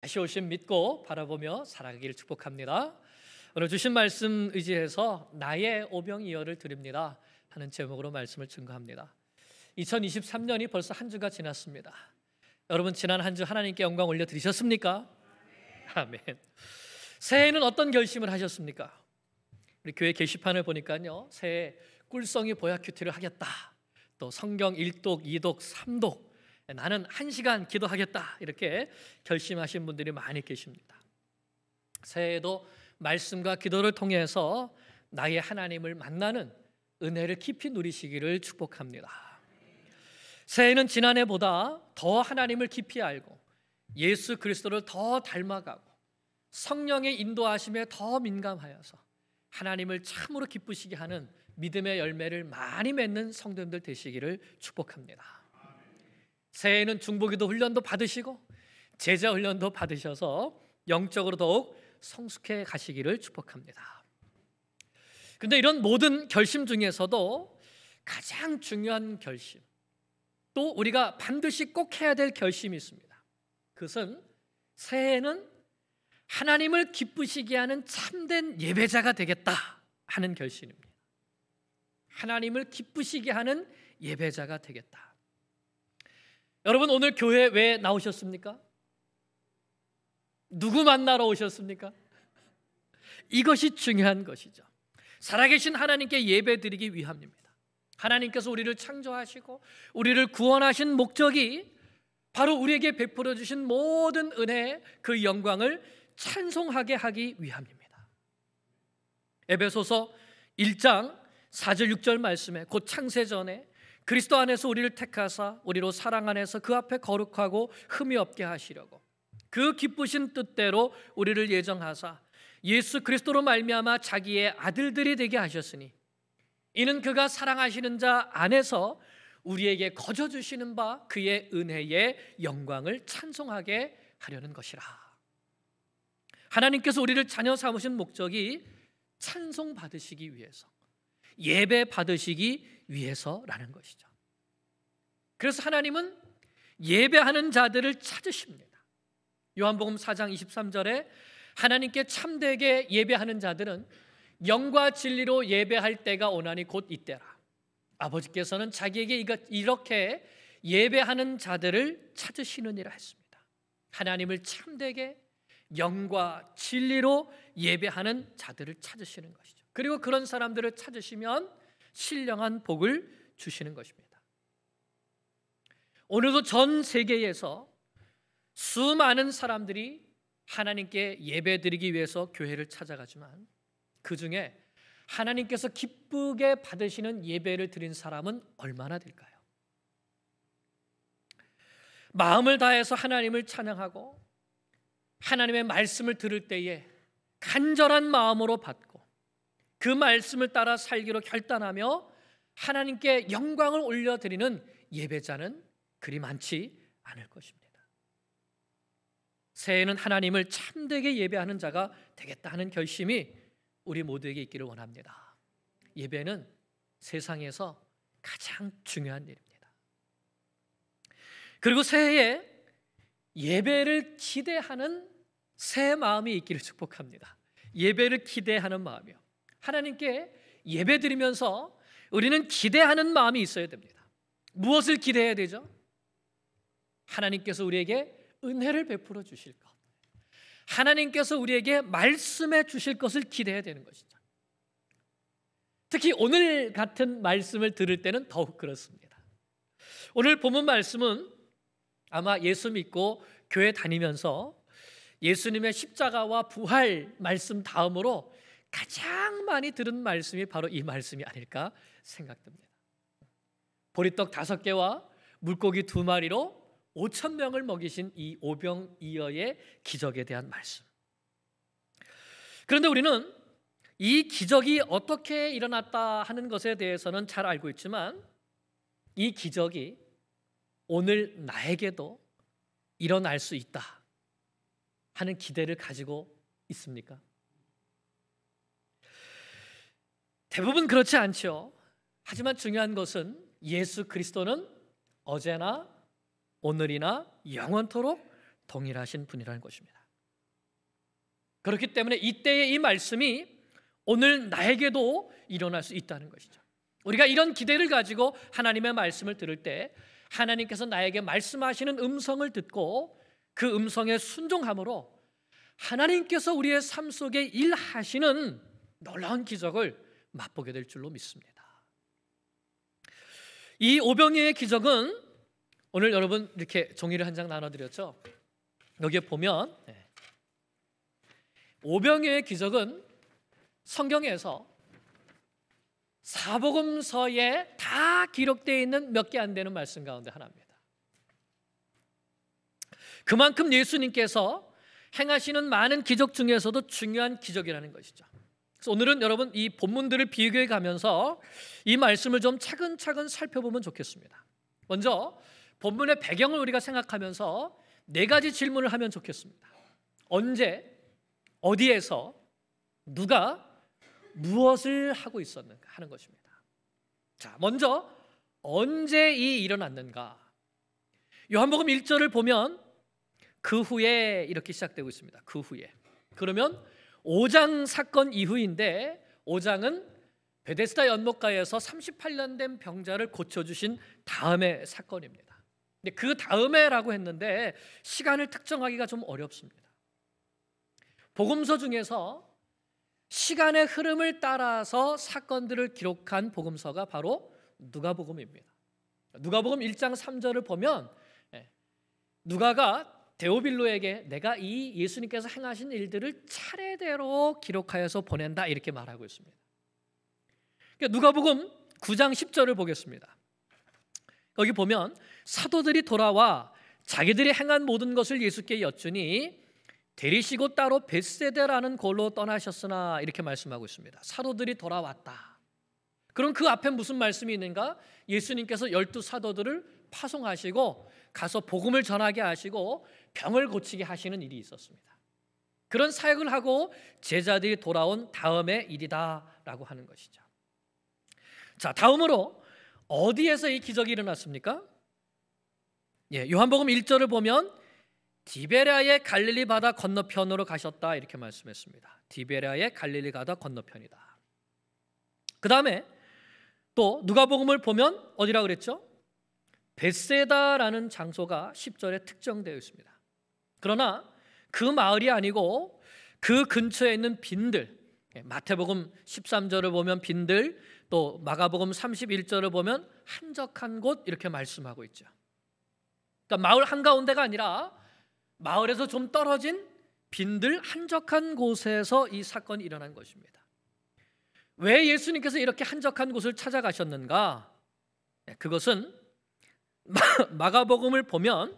다시 오심 믿고 바라보며 살아가기를 축복합니다. 오늘 주신 말씀 의지해서 나의 오병이어를 드립니다 하는 제목으로 말씀을 증거합니다. 2023년이 벌써 한 주가 지났습니다. 여러분 지난 한 주 하나님께 영광 올려드리셨습니까? 아멘. 새해에는 어떤 결심을 하셨습니까? 우리 교회 게시판을 보니까요, 새해 꿀성이 보약 큐티를 하겠다, 또 성경 1독, 2독, 3독, 나는 1시간 기도하겠다, 이렇게 결심하신 분들이 많이 계십니다. 새해에도 말씀과 기도를 통해서 나의 하나님을 만나는 은혜를 깊이 누리시기를 축복합니다. 새해는 지난해보다 더 하나님을 깊이 알고 예수 그리스도를 더 닮아가고 성령의 인도하심에 더 민감하여서 하나님을 참으로 기쁘시게 하는 믿음의 열매를 많이 맺는 성도님들 되시기를 축복합니다. 새해에는 중보기도 훈련도 받으시고 제자 훈련도 받으셔서 영적으로 더욱 성숙해 가시기를 축복합니다. 그런데 이런 모든 결심 중에서도 가장 중요한 결심, 또 우리가 반드시 꼭 해야 될 결심이 있습니다. 그것은 새해에는 하나님을 기쁘시게 하는 참된 예배자가 되겠다 하는 결심입니다. 하나님을 기쁘시게 하는 예배자가 되겠다. 여러분 오늘 교회 왜 나오셨습니까? 누구 만나러 오셨습니까? 이것이 중요한 것이죠. 살아계신 하나님께 예배드리기 위함입니다. 하나님께서 우리를 창조하시고 우리를 구원하신 목적이 바로 우리에게 베풀어 주신 모든 은혜의 그 영광을 찬송하게 하기 위함입니다. 에베소서 1장 4절 6절 말씀에 곧 창세전에 그리스도 안에서 우리를 택하사 우리로 사랑 안에서 그 앞에 거룩하고 흠이 없게 하시려고 그 기쁘신 뜻대로 우리를 예정하사 예수 그리스도로 말미암아 자기의 아들들이 되게 하셨으니 이는 그가 사랑하시는 자 안에서 우리에게 거저 주시는 바 그의 은혜의 영광을 찬송하게 하려는 것이라. 하나님께서 우리를 자녀 삼으신 목적이 찬송 받으시기 위해서, 예배 받으시기 위해서라는 것이죠. 그래서 하나님은 예배하는 자들을 찾으십니다. 요한복음 4장 23절에 하나님께 참되게 예배하는 자들은 영과 진리로 예배할 때가 오나니 곧 이때라. 아버지께서는 자기에게 이렇게 예배하는 자들을 찾으시느니라 했습니다. 하나님을 참되게 영과 진리로 예배하는 자들을 찾으시는 것이죠. 그리고 그런 사람들을 찾으시면 신령한 복을 주시는 것입니다. 오늘도 전 세계에서 수많은 사람들이 하나님께 예배드리기 위해서 교회를 찾아가지만 그 중에 하나님께서 기쁘게 받으시는 예배를 드린 사람은 얼마나 될까요? 마음을 다해서 하나님을 찬양하고 하나님의 말씀을 들을 때에 간절한 마음으로 받고 그 말씀을 따라 살기로 결단하며 하나님께 영광을 올려드리는 예배자는 그리 많지 않을 것입니다. 새해에는 하나님을 참되게 예배하는 자가 되겠다 하는 결심이 우리 모두에게 있기를 원합니다. 예배는 세상에서 가장 중요한 일입니다. 그리고 새해에 예배를 기대하는 새 마음이 있기를 축복합니다. 예배를 기대하는 마음이요. 하나님께 예배드리면서 우리는 기대하는 마음이 있어야 됩니다. 무엇을 기대해야 되죠? 하나님께서 우리에게 은혜를 베풀어 주실 것, 하나님께서 우리에게 말씀해 주실 것을 기대해야 되는 것이죠. 특히 오늘 같은 말씀을 들을 때는 더욱 그렇습니다. 오늘 본문 말씀은 아마 예수 믿고 교회 다니면서 예수님의 십자가와 부활 말씀 다음으로 가장 많이 들은 말씀이 바로 이 말씀이 아닐까 생각됩니다. 보리떡 5개와 물고기 2마리로 5,000명을 먹이신 이 오병이어의 기적에 대한 말씀. 그런데 우리는 이 기적이 어떻게 일어났다 하는 것에 대해서는 잘 알고 있지만 이 기적이 오늘 나에게도 일어날 수 있다 하는 기대를 가지고 있습니까? 대부분 그렇지 않죠. 하지만 중요한 것은 예수 그리스도는 어제나 오늘이나 영원토록 동일하신 분이라는 것입니다. 그렇기 때문에 이때의 이 말씀이 오늘 나에게도 일어날 수 있다는 것이죠. 우리가 이런 기대를 가지고 하나님의 말씀을 들을 때 하나님께서 나에게 말씀하시는 음성을 듣고 그 음성에 순종함으로 하나님께서 우리의 삶 속에 일하시는 놀라운 기적을 맛보게 될 줄로 믿습니다. 이 오병이어의 기적은 오늘 여러분 이렇게 종이를 한 장 나눠드렸죠. 여기에 보면 오병이어의 기적은 성경에서 사복음서에 다 기록되어 있는 몇 개 안 되는 말씀 가운데 하나입니다. 그만큼 예수님께서 행하시는 많은 기적 중에서도 중요한 기적이라는 것이죠. 그래서 오늘은 여러분 이 본문들을 비교해 가면서 이 말씀을 좀 차근차근 살펴보면 좋겠습니다. 먼저 본문의 배경을 우리가 생각하면서 네 가지 질문을 하면 좋겠습니다. 언제, 어디에서, 누가 무엇을 하고 있었는가 하는 것입니다. 자, 먼저 언제 이 일어났는가? 요한복음 1절을 보면 그 후에 이렇게 시작되고 있습니다. 그 후에. 그러면 5장 사건 이후인데 5장은 베데스다 연못가에서 38년 된 병자를 고쳐주신 다음의 사건입니다. 근데 그 다음에라고 했는데 시간을 특정하기가 좀 어렵습니다. 복음서 중에서 시간의 흐름을 따라서 사건들을 기록한 복음서가 바로 누가복음입니다. 누가복음 1장 3절을 보면 누가가 데오빌로에게 내가 이 예수님께서 행하신 일들을 차례대로 기록하여서 보낸다 이렇게 말하고 있습니다. 누가복음 9장 10절을 보겠습니다. 거기 보면 사도들이 돌아와 자기들이 행한 모든 것을 예수께 여쭈니 데리시고 따로 벳세다라는 곳으로 떠나셨으나 이렇게 말씀하고 있습니다. 사도들이 돌아왔다. 그럼 그 앞에 무슨 말씀이 있는가? 예수님께서 12사도들을 파송하시고 가서 복음을 전하게 하시고 병을 고치게 하시는 일이 있었습니다. 그런 사역을 하고 제자들이 돌아온 다음의 일이다라고 하는 것이죠. 자, 다음으로 어디에서 이 기적이 일어났습니까? 요한복음 1절을 보면 디베랴의 갈릴리 바다 건너편으로 가셨다 이렇게 말씀했습니다. 디베랴의 갈릴리 바다 건너편이다. 그 다음에 또 누가복음을 보면 어디라고 그랬죠? 벳세다라는 장소가 10절에 특정되어 있습니다. 그러나 그 마을이 아니고 그 근처에 있는 빈들, 마태복음 13절을 보면 빈들, 또 마가복음 31절을 보면 한적한 곳 이렇게 말씀하고 있죠. 그러니까 마을 한가운데가 아니라 마을에서 좀 떨어진 빈들 한적한 곳에서 이 사건이 일어난 것입니다. 왜 예수님께서 이렇게 한적한 곳을 찾아가셨는가? 그것은 마가복음을 보면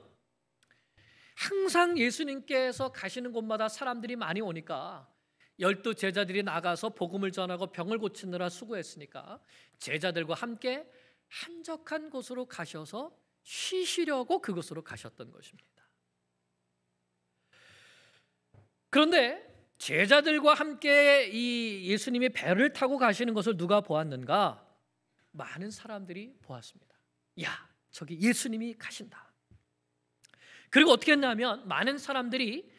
항상 예수님께서 가시는 곳마다 사람들이 많이 오니까 12 제자들이 나가서 복음을 전하고 병을 고치느라 수고했으니까 제자들과 함께 한적한 곳으로 가셔서 쉬시려고 그곳으로 가셨던 것입니다. 그런데 제자들과 함께 이 예수님이 배를 타고 가시는 것을 누가 보았는가? 많은 사람들이 보았습니다. 야, 저기 예수님이 가신다. 그리고 어떻게 했냐면 많은 사람들이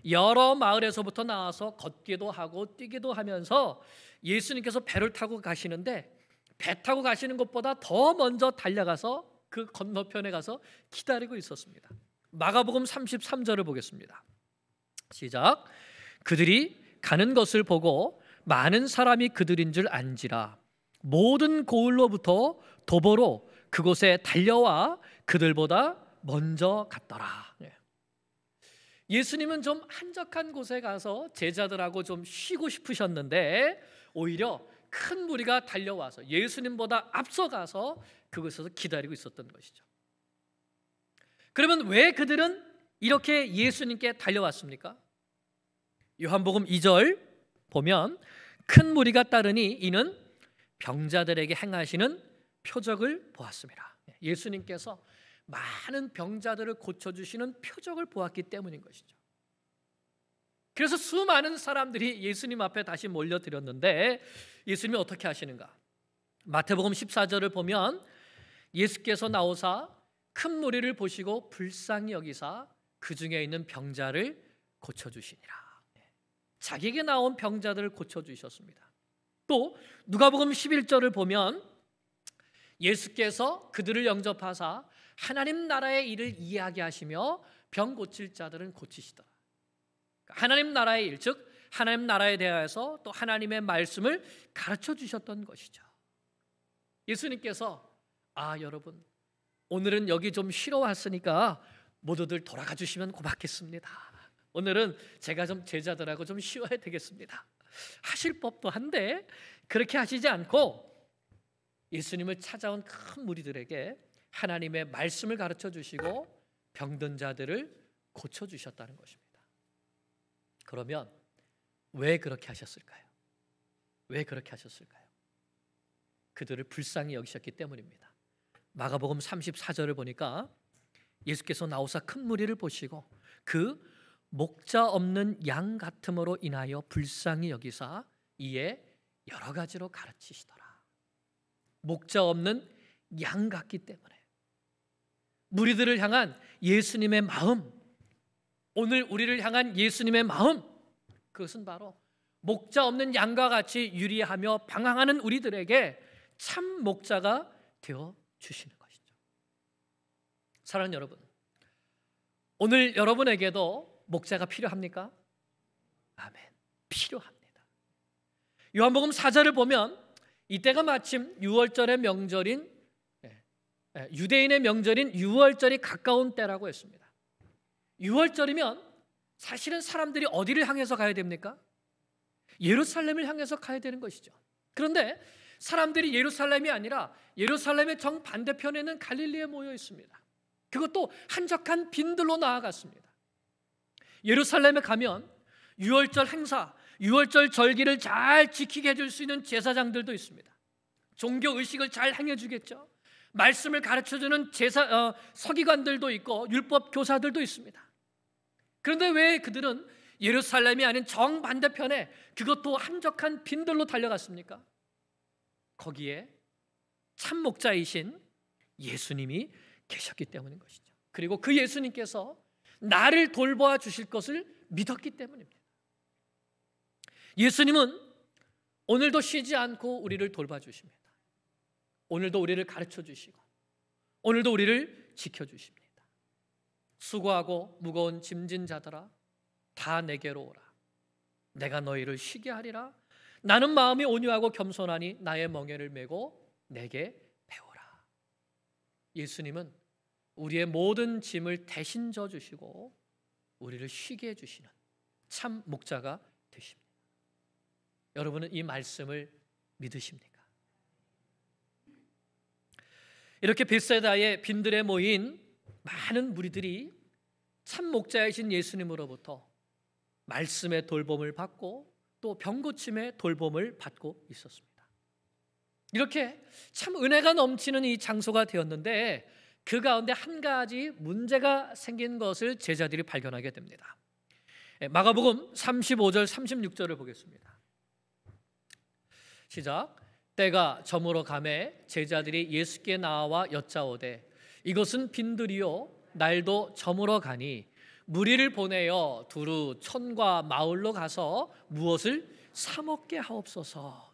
여러 마을에서부터 나와서 걷기도 하고 뛰기도 하면서 예수님께서 배를 타고 가시는데 배 타고 가시는 것보다 더 먼저 달려가서 그 건너편에 가서 기다리고 있었습니다. 마가복음 33절을 보겠습니다. 시작. 그들이 가는 것을 보고 많은 사람이 그들인 줄 안지라 모든 고을로부터 도보로 그곳에 달려와 그들보다 먼저 갔더라. 예수님은 좀 한적한 곳에 가서 제자들하고 좀 쉬고 싶으셨는데 오히려 큰 무리가 달려와서 예수님보다 앞서가서 그곳에서 기다리고 있었던 것이죠. 그러면 왜 그들은 이렇게 예수님께 달려왔습니까? 요한복음 2절 보면 큰 무리가 따르니 이는 병자들에게 행하시는 표적을 보았습니다. 예수님께서 많은 병자들을 고쳐주시는 표적을 보았기 때문인 것이죠. 그래서 수많은 사람들이 예수님 앞에 다시 몰려들었는데 예수님이 어떻게 하시는가? 마태복음 14절을 보면 예수께서 나오사 큰 무리를 보시고 불쌍히 여기사 그 중에 있는 병자를 고쳐주시니라. 자기에게 나온 병자들을 고쳐주셨습니다. 또 누가복음 11절을 보면 예수께서 그들을 영접하사 하나님 나라의 일을 이야기하시며 병 고칠 자들은 고치시더라. 하나님 나라의 일, 즉 하나님 나라에 대하여서 또 하나님의 말씀을 가르쳐 주셨던 것이죠. 예수님께서 여러분 오늘은 여기 좀 쉬러 왔으니까 모두들 돌아가 주시면 고맙겠습니다. 오늘은 제가 좀 제자들하고 좀 쉬어야 되겠습니다 하실 법도 한데 그렇게 하시지 않고 예수님을 찾아온 큰 무리들에게 하나님의 말씀을 가르쳐 주시고 병든 자들을 고쳐 주셨다는 것입니다. 그러면 왜 그렇게 하셨을까요? 왜 그렇게 하셨을까요? 그들을 불쌍히 여기셨기 때문입니다. 마가복음 34절을 보니까 예수께서 나오사 큰 무리를 보시고 그 목자 없는 양 같음으로 인하여 불쌍히 여기사 이에 여러 가지로 가르치시더라. 목자 없는 양 같기 때문에 무리들을 향한 예수님의 마음, 오늘 우리를 향한 예수님의 마음, 그것은 바로 목자 없는 양과 같이 유리하며 방황하는 우리들에게 참 목자가 되어 주시는 것이죠. 사랑하는 여러분, 오늘 여러분에게도 목자가 필요합니까? 아멘. 필요합니다. 요한복음 4절을 보면 이때가 마침 유월절의 명절인 유대인의 명절인 유월절이 가까운 때라고 했습니다. 유월절이면 사실은 사람들이 어디를 향해서 가야 됩니까? 예루살렘을 향해서 가야 되는 것이죠. 그런데 사람들이 예루살렘이 아니라 예루살렘의 정반대편에는 갈릴리에 모여 있습니다. 그것도 한적한 빈들로 나아갔습니다. 예루살렘에 가면 유월절 행사, 유월절 절기를 잘 지키게 해줄 수 있는 제사장들도 있습니다. 종교 의식을 잘 행해주겠죠. 말씀을 가르쳐주는 서기관들도 있고 율법 교사들도 있습니다. 그런데 왜 그들은 예루살렘이 아닌 정반대편에 그것도 한적한 빈들로 달려갔습니까? 거기에 참 목자이신 예수님이 계셨기 때문인 것이죠. 그리고 그 예수님께서 나를 돌보아 주실 것을 믿었기 때문입니다. 예수님은 오늘도 쉬지 않고 우리를 돌봐주십니다. 오늘도 우리를 가르쳐 주시고 오늘도 우리를 지켜주십니다. 수고하고 무거운 짐진 자들아 다 내게로 오라. 내가 너희를 쉬게 하리라. 나는 마음이 온유하고 겸손하니 나의 멍에를 메고 내게 배우라. 예수님은 우리의 모든 짐을 대신 져주시고 우리를 쉬게 해주시는 참 목자가 되십니다. 여러분은 이 말씀을 믿으십니까? 이렇게 벳세다의 빈들에 모인 많은 무리들이 참 목자이신 예수님으로부터 말씀의 돌봄을 받고 또 병고침의 돌봄을 받고 있었습니다. 이렇게 참 은혜가 넘치는 이 장소가 되었는데 그 가운데 한 가지 문제가 생긴 것을 제자들이 발견하게 됩니다. 마가복음 35절 36절을 보겠습니다. 시작. 때가 저물어 가매 제자들이 예수께 나와 여짜오되 이것은 빈들이요 날도 저물어 가니 무리를 보내어 두루 촌과 마을로 가서 무엇을 사 먹게 하옵소서.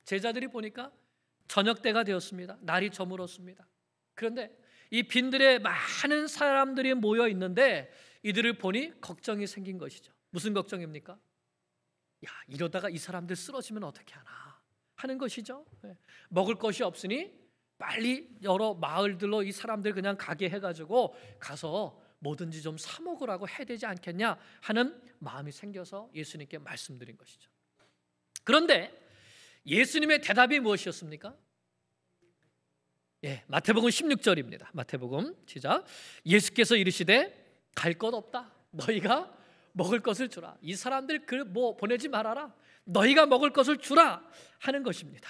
제자들이 보니까 저녁 때가 되었습니다. 날이 저물었습니다. 그런데 이 빈들에 많은 사람들이 모여 있는데 이들을 보니 걱정이 생긴 것이죠. 무슨 걱정입니까? 이러다가 이 사람들 쓰러지면 어떻게 하나 하는 것이죠. 먹을 것이 없으니 빨리 여러 마을들로 이 사람들 그냥 가게 해가지고 가서 뭐든지 좀 사 먹으라고 해야 되지 않겠냐 하는 마음이 생겨서 예수님께 말씀드린 것이죠. 그런데 예수님의 대답이 무엇이었습니까? 마태복음 16절입니다. 마태복음 시작. 예수께서 이르시되 갈 것 없다. 너희가 먹을 것을 주라. 이 사람들 보내지 말아라. 너희가 먹을 것을 주라 하는 것입니다.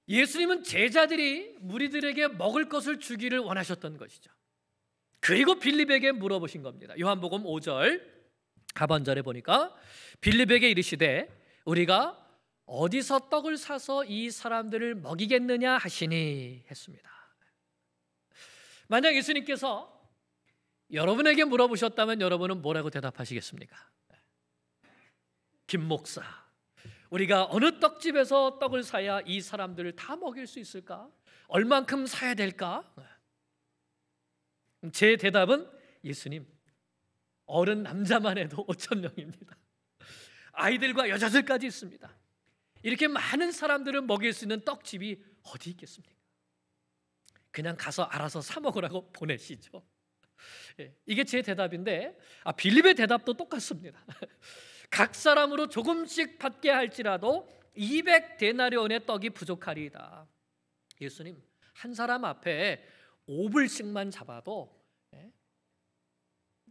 예수님은 제자들이 무리들에게 먹을 것을 주기를 원하셨던 것이죠. 그리고 빌립에게 물어보신 겁니다. 요한복음 5절 하반절에 보니까 빌립에게 이르시되 우리가 어디서 떡을 사서 이 사람들을 먹이겠느냐 하시니 했습니다. 만약 예수님께서 여러분에게 물어보셨다면 여러분은 뭐라고 대답하시겠습니까? 김 목사, 우리가 어느 떡집에서 떡을 사야 이 사람들을 다 먹일 수 있을까? 얼만큼 사야 될까? 제 대답은 예수님, 어른 남자만 해도 5,000명입니다. 아이들과 여자들까지 있습니다. 이렇게 많은 사람들을 먹일 수 있는 떡집이 어디 있겠습니까? 그냥 가서 알아서 사 먹으라고 보내시죠. 이게 제 대답인데 빌립의 대답도 똑같습니다. 각 사람으로 조금씩 받게 할지라도 200데나리온의 떡이 부족하리이다. 예수님, 한 사람 앞에 5불씩만 잡아도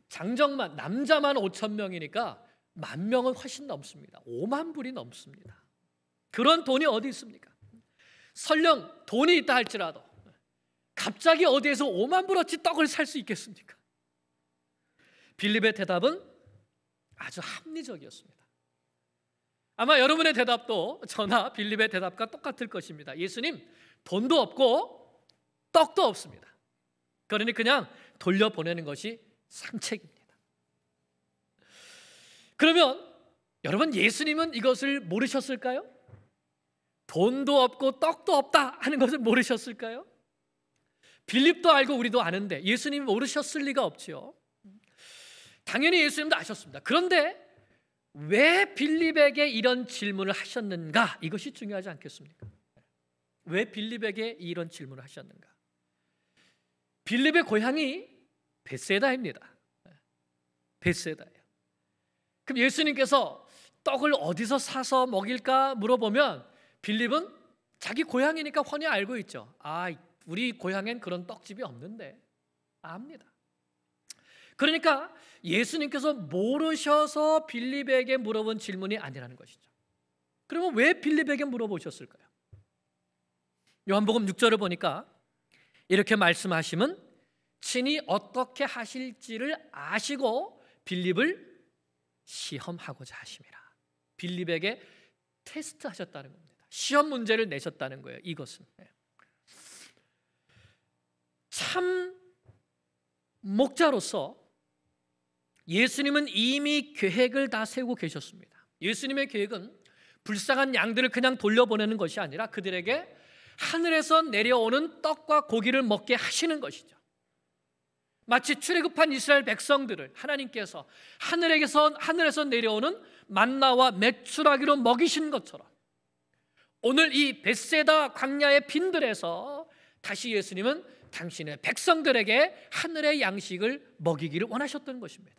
장정만 남자만 5,000명이니까 10,000명은 훨씬 넘습니다. 5만 불이 넘습니다. 그런 돈이 어디 있습니까? 설령 돈이 있다 할지라도 갑자기 어디에서 5만 불어치 떡을 살 수 있겠습니까? 빌립의 대답은 아주 합리적이었습니다. 아마 여러분의 대답도 저나 빌립의 대답과 똑같을 것입니다. 예수님, 돈도 없고 떡도 없습니다. 그러니 그냥 돌려보내는 것이 상책입니다. 그러면 여러분, 예수님은 이것을 모르셨을까요? 돈도 없고 떡도 없다 하는 것을 모르셨을까요? 빌립도 알고 우리도 아는데 예수님이 모르셨을 리가 없지요. 당연히 예수님도 아셨습니다. 그런데 왜 빌립에게 이런 질문을 하셨는가? 이것이 중요하지 않겠습니까? 왜 빌립에게 이런 질문을 하셨는가? 빌립의 고향이 벳세다입니다. 벳세다예요. 그럼 예수님께서 떡을 어디서 사서 먹일까 물어보면 빌립은 자기 고향이니까 훤히 알고 있죠. 우리 고향엔 그런 떡집이 없는데 압니다. 그러니까 예수님께서 모르셔서 빌립에게 물어본 질문이 아니라는 것이죠. 그러면 왜 빌립에게 물어보셨을까요? 요한복음 6절을 보니까 이렇게 말씀하시면 친히 어떻게 하실지를 아시고 빌립을 시험하고자 하심이라. 빌립에게 테스트하셨다는 겁니다. 시험 문제를 내셨다는 거예요. 이것은 참 목자로서 예수님은 이미 계획을 다 세우고 계셨습니다. 예수님의 계획은 불쌍한 양들을 그냥 돌려보내는 것이 아니라 그들에게 하늘에서 내려오는 떡과 고기를 먹게 하시는 것이죠. 마치 출애굽한 이스라엘 백성들을 하나님께서 하늘에서 내려오는 만나와 메추라기로 먹이신 것처럼 오늘 이 벳세다 광야의 빈들에서 다시 예수님은 당신의 백성들에게 하늘의 양식을 먹이기를 원하셨던 것입니다.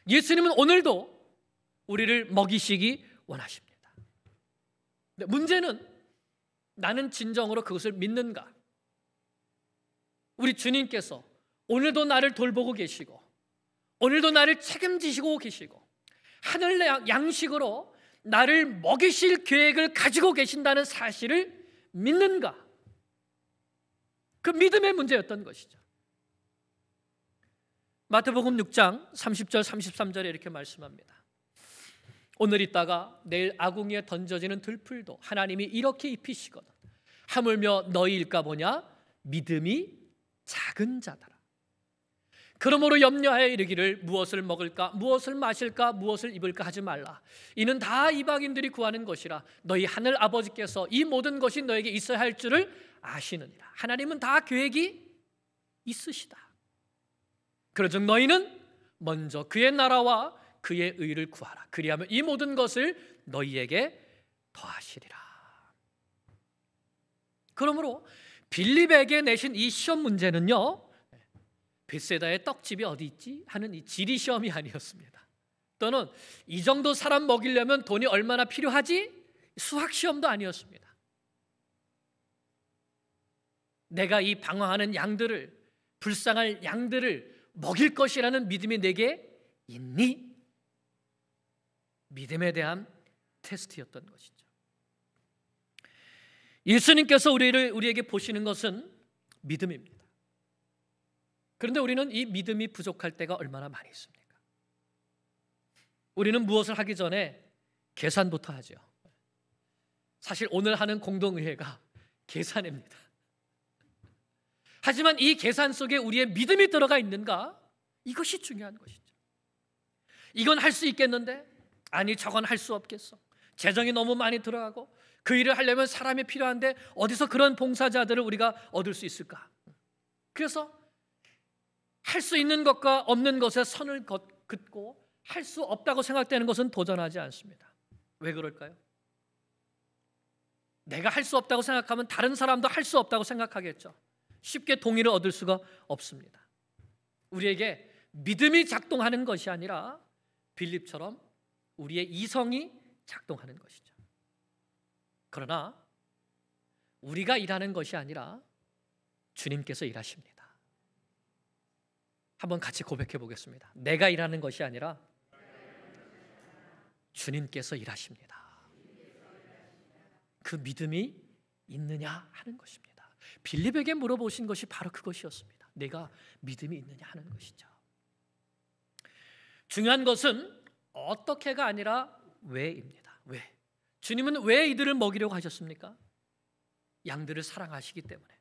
예수님은 오늘도 우리를 먹이시기 원하십니다. 근데 문제는 나는 진정으로 그것을 믿는가? 우리 주님께서 오늘도 나를 돌보고 계시고 오늘도 나를 책임지시고 계시고 하늘 양식으로 나를 먹이실 계획을 가지고 계신다는 사실을 믿는가? 그 믿음의 문제였던 것이죠. 마태복음 6장 30절 33절에 이렇게 말씀합니다. 오늘 있다가 내일 아궁이에 던져지는 들풀도 하나님이 이렇게 입히시거든 하물며 너희일까 보냐 믿음이 작은 자더라. 그러므로 염려하여 이르기를 무엇을 먹을까 무엇을 마실까 무엇을 입을까 하지 말라. 이는 다 이방인들이 구하는 것이라. 너희 하늘 아버지께서 이 모든 것이 너에게 있어야 할 줄을 아시느니라. 하나님은 다 계획이 있으시다. 그러즉 너희는 먼저 그의 나라와 그의 의를 구하라. 그리하면 이 모든 것을 너희에게 더하시리라. 그러므로 빌립에게 내신 이 시험 문제는요, 벳세다의 떡집이 어디 있지? 하는 이 지리 시험이 아니었습니다. 또는 이 정도 사람 먹이려면 돈이 얼마나 필요하지? 수학 시험도 아니었습니다. 내가 이 방황하는 양들을, 불쌍할 양들을 먹일 것이라는 믿음이 내게 있니? 믿음에 대한 테스트였던 것이죠. 예수님께서 우리에게 보시는 것은 믿음입니다. 그런데 우리는 이 믿음이 부족할 때가 얼마나 많이 있습니까? 우리는 무엇을 하기 전에 계산부터 하죠. 사실 오늘 하는 공동의회가 계산입니다. 하지만 이 계산 속에 우리의 믿음이 들어가 있는가? 이것이 중요한 것이죠. 이건 할 수 있겠는데? 아니, 저건 할 수 없겠어. 재정이 너무 많이 들어가고 그 일을 하려면 사람이 필요한데 어디서 그런 봉사자들을 우리가 얻을 수 있을까? 그래서 할 수 있는 것과 없는 것에 선을 긋고 할 수 없다고 생각되는 것은 도전하지 않습니다. 왜 그럴까요? 내가 할 수 없다고 생각하면 다른 사람도 할 수 없다고 생각하겠죠. 쉽게 동의를 얻을 수가 없습니다. 우리에게 믿음이 작동하는 것이 아니라 빌립처럼 우리의 이성이 작동하는 것이죠. 그러나 우리가 일하는 것이 아니라 주님께서 일하십니다. 한번 같이 고백해 보겠습니다. 내가 일하는 것이 아니라 주님께서 일하십니다. 그 믿음이 있느냐 하는 것입니다. 빌립에게 물어보신 것이 바로 그것이었습니다. 내가 믿음이 있느냐 하는 것이죠. 중요한 것은 어떻게가 아니라 왜입니다. 왜? 주님은 왜 이들을 먹이려고 하셨습니까? 양들을 사랑하시기 때문에.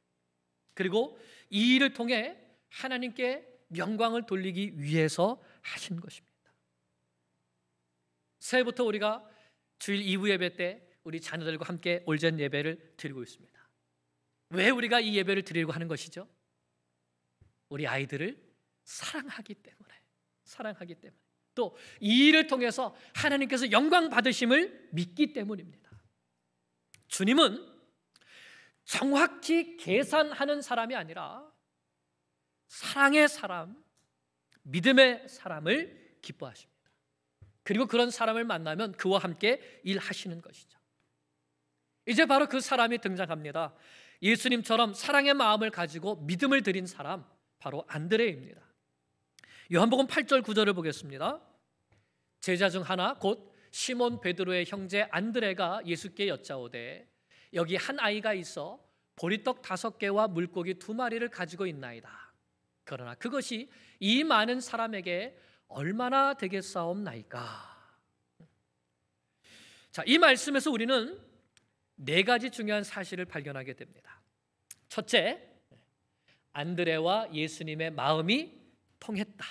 그리고 이 일을 통해 하나님께 영광을 돌리기 위해서 하신 것입니다. 새해부터 우리가 주일 2부 예배 때 우리 자녀들과 함께 올전 예배를 드리고 있습니다. 왜 우리가 이 예배를 드리려고 하는 것이죠? 우리 아이들을 사랑하기 때문에 또 이 일을 통해서 하나님께서 영광 받으심을 믿기 때문입니다. 주님은 정확히 계산하는 사람이 아니라 사랑의 사람, 믿음의 사람을 기뻐하십니다. 그리고 그런 사람을 만나면 그와 함께 일하시는 것이죠. 이제 바로 그 사람이 등장합니다. 예수님처럼 사랑의 마음을 가지고 믿음을 드린 사람, 바로 안드레입니다. 요한복음 8절 9절을 보겠습니다. 제자 중 하나 곧 시몬 베드로의 형제 안드레가 예수께 여짜오되 여기 한 아이가 있어 보리떡 5개와 물고기 2마리를 가지고 있나이다. 그러나 그것이 이 많은 사람에게 얼마나 되겠사옵나이까. 자, 이 말씀에서 우리는 4가지 중요한 사실을 발견하게 됩니다. 첫째, 안드레와 예수님의 마음이 통했다.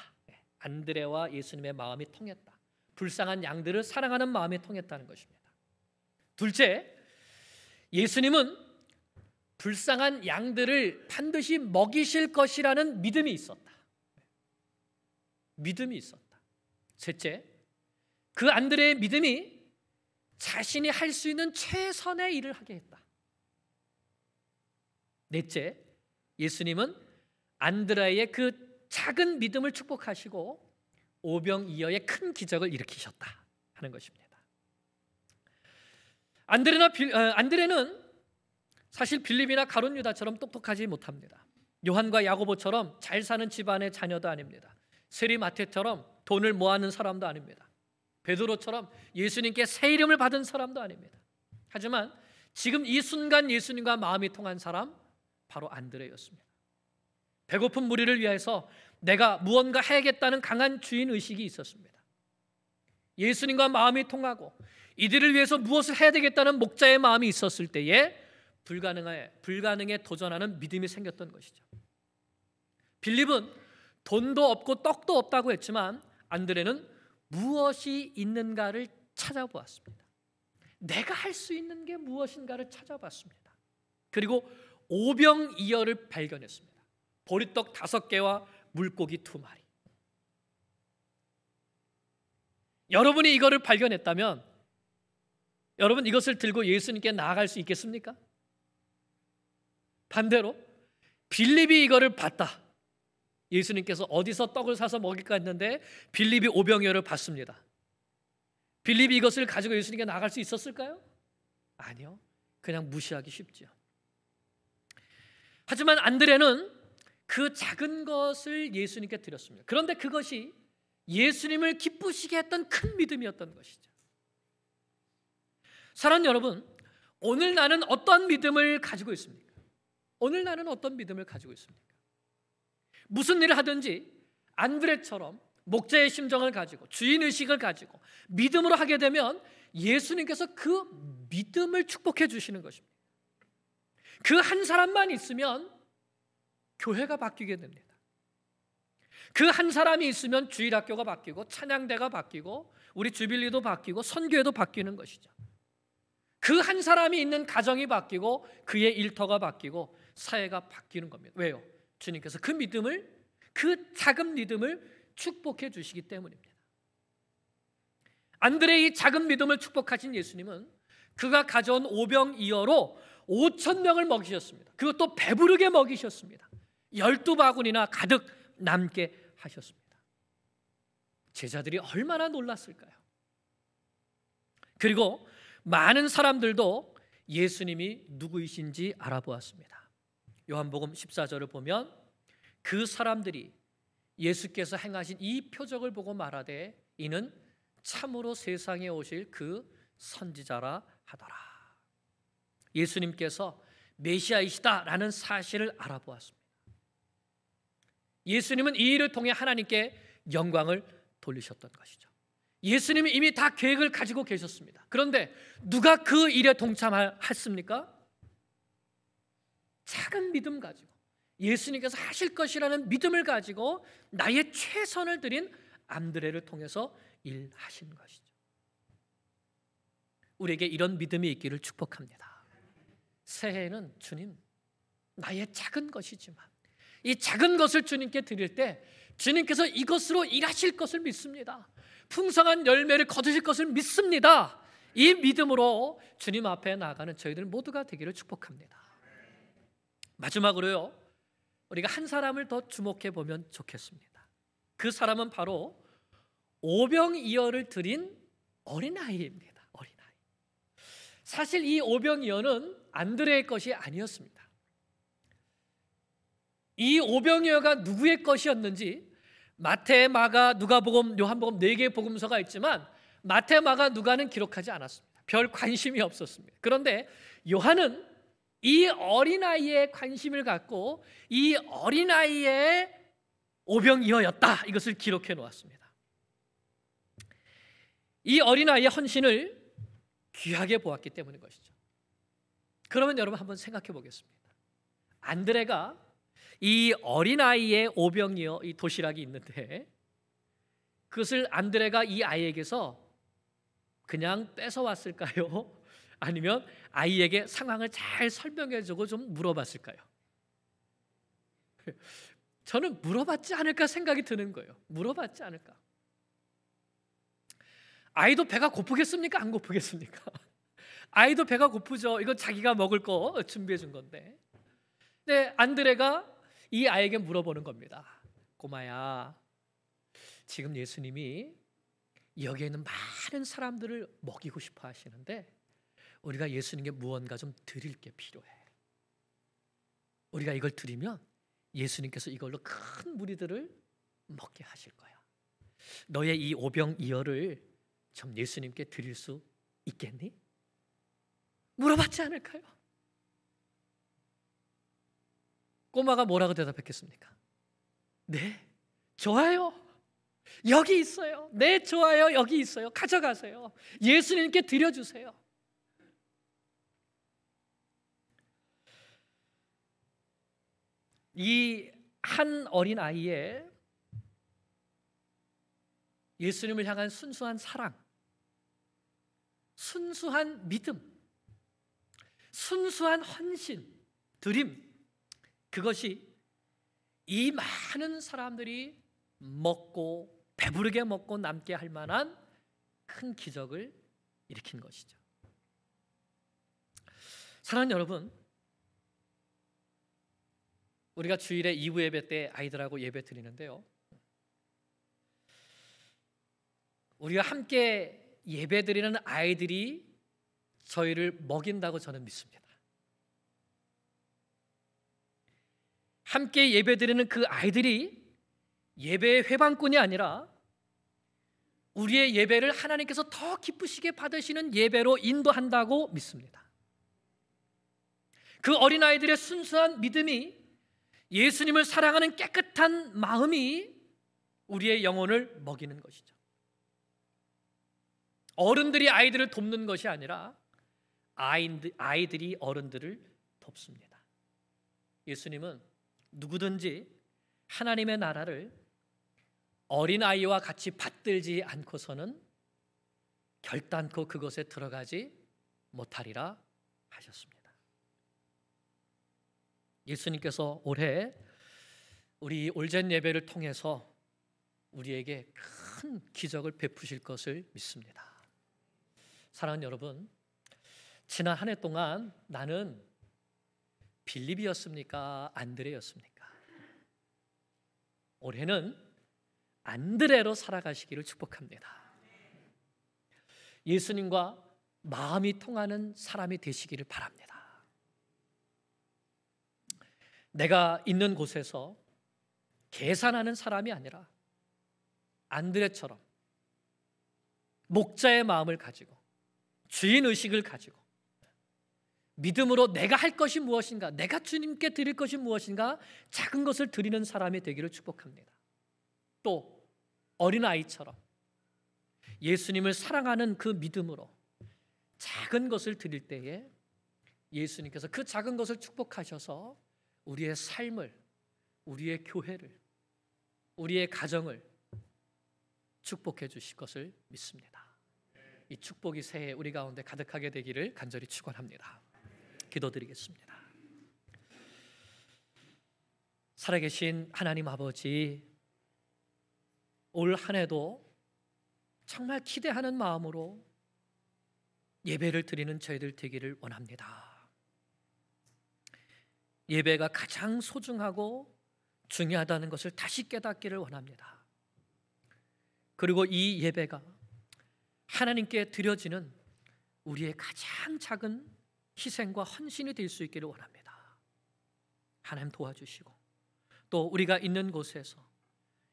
안드레와 예수님의 마음이 통했다. 불쌍한 양들을 사랑하는 마음이 통했다는 것입니다. 둘째, 예수님은 불쌍한 양들을 반드시 먹이실 것이라는 믿음이 있었다. 믿음이 있었다. 셋째, 그 안드레의 믿음이 자신이 할 수 있는 최선의 일을 하게 했다. 넷째, 예수님은 안드레의 그 작은 믿음을 축복하시고 오병이어의 큰 기적을 일으키셨다 하는 것입니다. 안드레는 사실 빌립이나 가룟 유다처럼 똑똑하지 못합니다. 요한과 야고보처럼 잘 사는 집안의 자녀도 아닙니다. 세리 마태처럼 돈을 모아는 사람도 아닙니다. 베드로처럼 예수님께 새 이름을 받은 사람도 아닙니다. 하지만 지금 이 순간 예수님과 마음이 통한 사람, 바로 안드레였습니다. 배고픈 무리를 위해서 내가 무언가 해야겠다는 강한 주인의식이 있었습니다. 예수님과 마음이 통하고 이들을 위해서 무엇을 해야 되겠다는 목자의 마음이 있었을 때에 불가능에 도전하는 믿음이 생겼던 것이죠. 빌립은 돈도 없고 떡도 없다고 했지만 안드레는 무엇이 있는가를 찾아보았습니다. 내가 할 수 있는 게 무엇인가를 찾아봤습니다. 그리고 오병이어를 발견했습니다. 보리떡 5개와 물고기 2마리. 여러분이 이거를 발견했다면 여러분 이것을 들고 예수님께 나아갈 수 있겠습니까? 반대로 빌립이 이거를 봤다. 예수님께서 어디서 떡을 사서 먹일까 했는데 빌립이 오병이어를 봤습니다. 빌립이 이것을 가지고 예수님께 나아갈 수 있었을까요? 아니요. 그냥 무시하기 쉽죠. 하지만 안드레는 그 작은 것을 예수님께 드렸습니다. 그런데 그것이 예수님을 기쁘시게 했던 큰 믿음이었던 것이죠. 사랑하는 여러분, 오늘 나는 어떤 믿음을 가지고 있습니까? 오늘 나는 어떤 믿음을 가지고 있습니까? 무슨 일을 하든지 안드레처럼 목자의 심정을 가지고 주인의식을 가지고 믿음으로 하게 되면 예수님께서 그 믿음을 축복해 주시는 것입니다. 그 한 사람만 있으면 교회가 바뀌게 됩니다. 그 한 사람이 있으면 주일학교가 바뀌고 찬양대가 바뀌고 우리 주빌리도 바뀌고 선교회도 바뀌는 것이죠. 그 한 사람이 있는 가정이 바뀌고 그의 일터가 바뀌고 사회가 바뀌는 겁니다. 왜요? 주님께서 그 믿음을, 그 작은 믿음을 축복해 주시기 때문입니다. 안드레의 이 작은 믿음을 축복하신 예수님은 그가 가져온 오병이어로 5,000명을 먹이셨습니다. 그것도 배부르게 먹이셨습니다. 12바구니나 가득 남게 하셨습니다. 제자들이 얼마나 놀랐을까요? 그리고 많은 사람들도 예수님이 누구이신지 알아보았습니다. 요한복음 14절을 보면 그 사람들이 예수께서 행하신 이 표적을 보고 말하되 이는 참으로 세상에 오실 그 선지자라 하더라. 예수님께서 메시아이시다라는 사실을 알아보았습니다. 예수님은 이 일을 통해 하나님께 영광을 돌리셨던 것이죠. 예수님이 이미 다 계획을 가지고 계셨습니다. 그런데 누가 그 일에 동참했습니까? 작은 믿음 가지고 예수님께서 하실 것이라는 믿음을 가지고 나의 최선을 드린 안드레를 통해서 일하신 것이죠. 우리에게 이런 믿음이 있기를 축복합니다. 새해에는 주님, 나의 작은 것이지만 이 작은 것을 주님께 드릴 때 주님께서 이것으로 일하실 것을 믿습니다. 풍성한 열매를 거두실 것을 믿습니다. 이 믿음으로 주님 앞에 나아가는 저희들 모두가 되기를 축복합니다. 마지막으로요, 우리가 한 사람을 더 주목해 보면 좋겠습니다. 그 사람은 바로 오병이어를 드린 어린아이입니다. 어린아이. 사실 이 오병이어는 안드레의 것이 아니었습니다. 이 오병이어가 누구의 것이었는지 마태, 마가, 누가복음, 요한복음 4개의 복음서가 있지만 마태, 마가, 누가는 기록하지 않았습니다. 별 관심이 없었습니다. 그런데 요한은 이 어린아이에 관심을 갖고 이 어린아이의 오병이어였다, 이것을 기록해 놓았습니다. 이 어린아이의 헌신을 귀하게 보았기 때문인 것이죠. 그러면 여러분 한번 생각해 보겠습니다. 안드레가 이 어린아이의 오병이어, 이 도시락이 있는데 그것을 안드레가 이 아이에게서 그냥 뺏어왔을까요? 아니면 아이에게 상황을 잘 설명해주고 좀 물어봤을까요? 저는 물어봤지 않을까 생각이 드는 거예요. 물어봤지 않을까? 아이도 배가 고프겠습니까? 안 고프겠습니까? 아이도 배가 고프죠. 이건 자기가 먹을 거 준비해 준 건데. 근데 안드레가 이 아이에게 물어보는 겁니다. 꼬마야, 지금 예수님이 여기에 있는 많은 사람들을 먹이고 싶어 하시는데 우리가 예수님께 무언가 좀 드릴 게 필요해. 우리가 이걸 드리면 예수님께서 이걸로 큰 무리들을 먹게 하실 거야. 너의 이 오병이어를 좀 예수님께 드릴 수 있겠니? 물어봤지 않을까요? 꼬마가 뭐라고 대답했겠습니까? 네, 좋아요. 여기 있어요. 네, 좋아요. 여기 있어요. 가져가세요. 예수님께 드려주세요. 이 한 어린 아이의 예수님을 향한 순수한 사랑, 순수한 믿음, 순수한 헌신, 드림, 그것이 이 많은 사람들이 먹고 배부르게 먹고 남게 할 만한 큰 기적을 일으킨 것이죠. 사랑하는 여러분, 우리가 주일에 2부 예배 때 아이들하고 예배 드리는데요, 우리가 함께 예배 드리는 아이들이 저희를 먹인다고 저는 믿습니다. 함께 예배 드리는 그 아이들이 예배의 회방꾼이 아니라 우리의 예배를 하나님께서 더 기쁘시게 받으시는 예배로 인도한다고 믿습니다. 그 어린아이들의 순수한 믿음이, 예수님을 사랑하는 깨끗한 마음이 우리의 영혼을 먹이는 것이죠. 어른들이 아이들을 돕는 것이 아니라 아이들이 어른들을 돕습니다. 예수님은 누구든지 하나님의 나라를 어린아이와 같이 받들지 않고서는 결단코 그것에 들어가지 못하리라 하셨습니다. 예수님께서 올해 우리 올전 예배를 통해서 우리에게 큰 기적을 베푸실 것을 믿습니다. 사랑하는 여러분, 지난 한 해 동안 나는 빌립이었습니까? 안드레였습니까? 올해는 안드레로 살아가시기를 축복합니다. 예수님과 마음이 통하는 사람이 되시기를 바랍니다. 내가 있는 곳에서 계산하는 사람이 아니라 안드레처럼 목자의 마음을 가지고 주인의식을 가지고 믿음으로 내가 할 것이 무엇인가, 내가 주님께 드릴 것이 무엇인가, 작은 것을 드리는 사람이 되기를 축복합니다. 또 어린아이처럼 예수님을 사랑하는 그 믿음으로 작은 것을 드릴 때에 예수님께서 그 작은 것을 축복하셔서 우리의 삶을, 우리의 교회를, 우리의 가정을 축복해 주실 것을 믿습니다. 이 축복이 새해 우리 가운데 가득하게 되기를 간절히 축원합니다. 기도드리겠습니다. 살아계신 하나님 아버지, 올 한 해도 정말 기대하는 마음으로 예배를 드리는 저희들 되기를 원합니다. 예배가 가장 소중하고 중요하다는 것을 다시 깨닫기를 원합니다. 그리고 이 예배가 하나님께 드려지는 우리의 가장 작은 희생과 헌신이 될 수 있기를 원합니다. 하나님 도와주시고, 또 우리가 있는 곳에서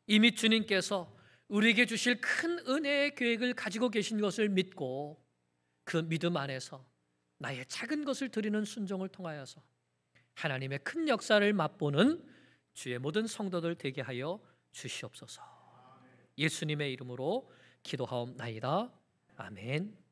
이미 주님께서 우리에게 주실 큰 은혜의 계획을 가지고 계신 것을 믿고 그 믿음 안에서 나의 작은 것을 드리는 순종을 통하여서 하나님의 큰 역사를 맛보는 주의 모든 성도들 되게 하여 주시옵소서. 예수님의 이름으로 기도하옵나이다. 아멘.